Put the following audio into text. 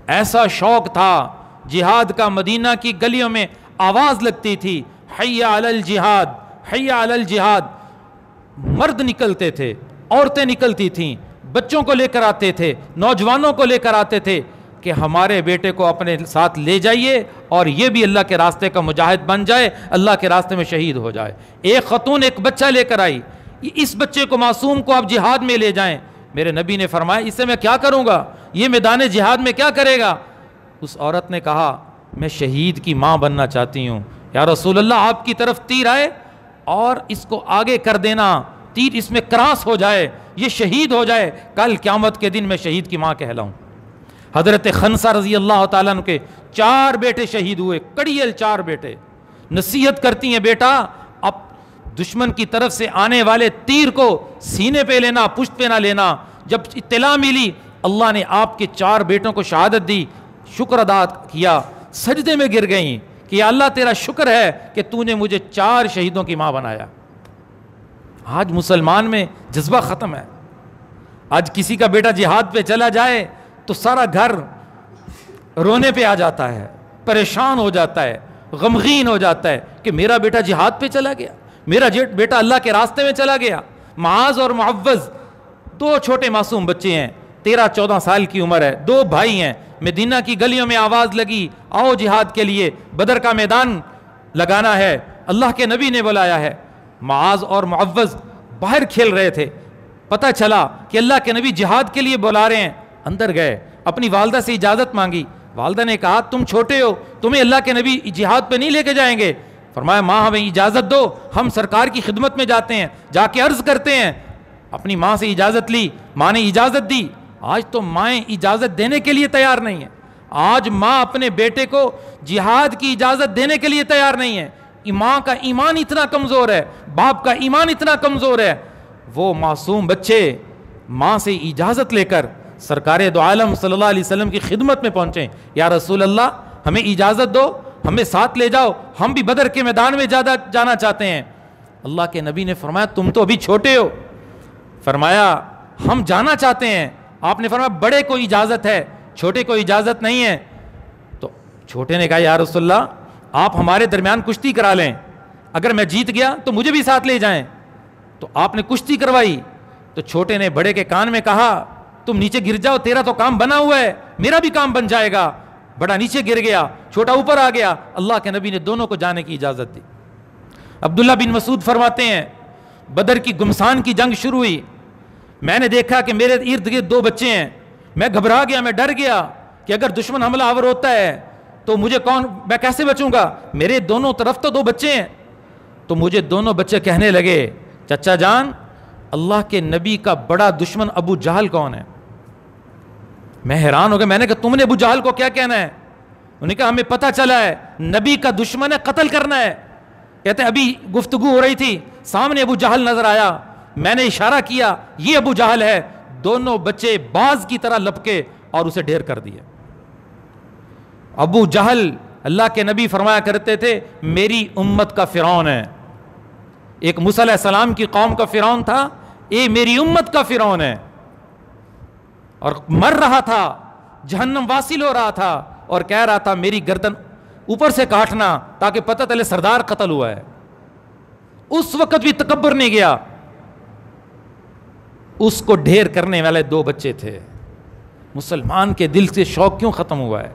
ایسا شوق تھا جہاد کا، مدینہ کی گلیوں میں آواز لگتی تھی حی علی الجہاد، حی علی الجہاد. مرد نکلتے تھے، عورتیں نکلتی تھیں، بچوں کو لے کر آتے تھے، نوجوانوں کو لے کر آتے تھے کہ ہمارے بیٹے کو اپنے ساتھ لے جائیے اور یہ بھی اللہ کے راستے کا مجاہد بن جائے، اللہ کے راستے میں شہید ہو جائے. ایک خاتون ایک بچہ لے کر آئی، اس بچے کو، معصوم کو آپ جہاد میں لے جائیں. میرے نبی نے فرمایا اس سے میں کیا کروں گا، یہ میدان جہاد میں کیا کرے گا؟ اس عورت نے کہا میں شہید کی ماں بننا چاہتی ہوں. یا رسول اللہ آپ کی طرف تیر آئے اور اس کو آگے کر دینا، تیر اس میں کراس ہو جائے، یہ شہید ہو جائے، کل قیامت کے دن میں شہید کی ماں کہلاؤں. حضرت خنسہ رضی اللہ تعالیٰ عنہ کے 4 بیٹے شہید ہوئے، کڑیل 4 بیٹے. نصیحت کرتی ہیں بیٹا اب دشمن کی طرف سے آنے والے تیر کو سینے پہ لینا، پشت پہ نہ لینا. جب اطلاع ملی اللہ نے آپ کے 4 بیٹوں کو شہادت دی، شکر ادا کیا، سجدے میں گر گئیں کہ یا اللہ تیرا شکر ہے کہ تو نے مجھے 4 شہیدوں کی ماں بنایا. آج مسلمان میں جذبہ ختم ہے. آج کسی کا بیٹا جہاد پہ چلا جائے تو سارا گھر رونے پہ آ جاتا ہے، پریشان ہو جاتا ہے، غمگین ہو جاتا ہے کہ میرا بیٹا جہاد پہ چلا گیا، میرا بیٹا اللہ کے راستے میں چلا گیا. معاذ اور معوذ 2 چھوٹے معصوم بچے ہیں، 13-14 سال کی عمر ہے، 2 بھائی ہیں. مدینہ کی گلیوں میں آواز لگی آؤ جہاد کے لیے، بدر کا میدان لگانا ہے، اللہ کے نبی نے بلایا ہے. معاذ اور معوذ باہر کھیل رہے تھے، پتہ چلا کہ اللہ کے نبی جہاد کے لیے بلا رہے ہیں. اندر گئے، اپنی والدہ سے اجازت مانگی. والدہ نے کہا تم چھوٹے ہو، تمہیں اللہ کے نبی جہاد پہ نہیں لے کے جائیں گے. فرمایا ماں ہمیں اجازت دو، ہم سرکار کی خدمت میں جاتے ہیں، جا کے عرض کرتے ہیں. اپنی ماں سے اجازت لی، ماں نے اجازت دی. آج تو مائیں اجازت دینے کے لیے تیار نہیں ہیں. آج ماں اپنے بیٹے کو جہاد کی اجازت دینے کے لیے تیار نہیں ہے. ماں کا ایمان اتنا کمزور ہے، باپ کا ایمان اتنا کمزور ہے. وہ معصوم بچے ماں سے اجازت لے کر سرکار دو عالم صلی اللہ علیہ وسلم کی خدمت میں پہنچے. یا رسول اللہ ہمیں اجازت دو، ہمیں ساتھ لے جاؤ، ہم بھی بدر کے میدان میں جانا چاہتے ہیں. اللہ کے نبی نے فرمایا تم تو ابھی چھوٹے ہو. فرمایا ہم جانا چاہتے ہیں. آپ نے فرمایا بڑے کو اجازت ہے، چھوٹے کو اجازت نہیں ہے. تو چھوٹے نے کہا یا رسول اللہ آپ ہمارے درمیان کشتی کرا لیں، اگر میں جیت گیا تو مجھے بھی ساتھ لے جائیں. تو آپ نے کشتی کروائی. تو چھوٹے نے بڑے کے کان میں کہا تم نیچے گر جاؤ، تیرا تو کام بنا ہوا ہے، میرا بھی کام بن جائے گا. بڑا نیچے گر گیا، چھوٹا اوپر آ گیا. اللہ کے نبی نے دونوں کو جانے کی اجازت دی. عبداللہ بن مسعود فرماتے ہیں بدر کی گمسان کی جنگ شروع ہوئی. میں نے دیکھا کہ میرے ارد گرد 2 بچے ہیں. میں گھبرا گیا، میں ڈر گیا کہ اگر دشمن حملہ آور ہوتا ہے تو میں کیسے بچوں گا؟ میرے دونوں طرف تو 2 بچے ہیں. تو مجھے دونوں بچے کہنے لگے چچا جان اللہ کے نبی کا بڑا دشمن ابو جہل کون ہے؟ میں حیران ہو گیا. میں نے کہا تم نے ابو جہل کو کیا کہنا ہے؟ انہوں نے کہا ہمیں پتہ چلا ہے نبی کا دشمن ہے، قتل کرنا ہے. کہتے ہیں ابھی گفتگو ہو رہی تھی، سامنے ابو جہل نظر آیا، میں نے اشارہ کیا یہ ابو جہل ہے. دونوں بچے باز کی طرح لپکے اور اسے ڈھیر کر دیا. ابو جہل اللہ کے نبی فرمایا کرتے تھے میری امت کا فرعون ہے. ایک موسیٰ علیہ السلام کی قوم کا فرعون تھا، یہ میری امت کا فرعون ہے. اور مر رہا تھا، جہنم واصل ہو رہا تھا اور کہہ رہا تھا میری گردن اوپر سے کاٹنا تاکہ پتہ چلے سردار قتل ہوا ہے. اس وقت بھی تکبر نہیں گیا. اس کو ڈھیر کرنے والے 2 بچے تھے. مسلمان کے دل سے شوق کیوں ختم ہوا ہے؟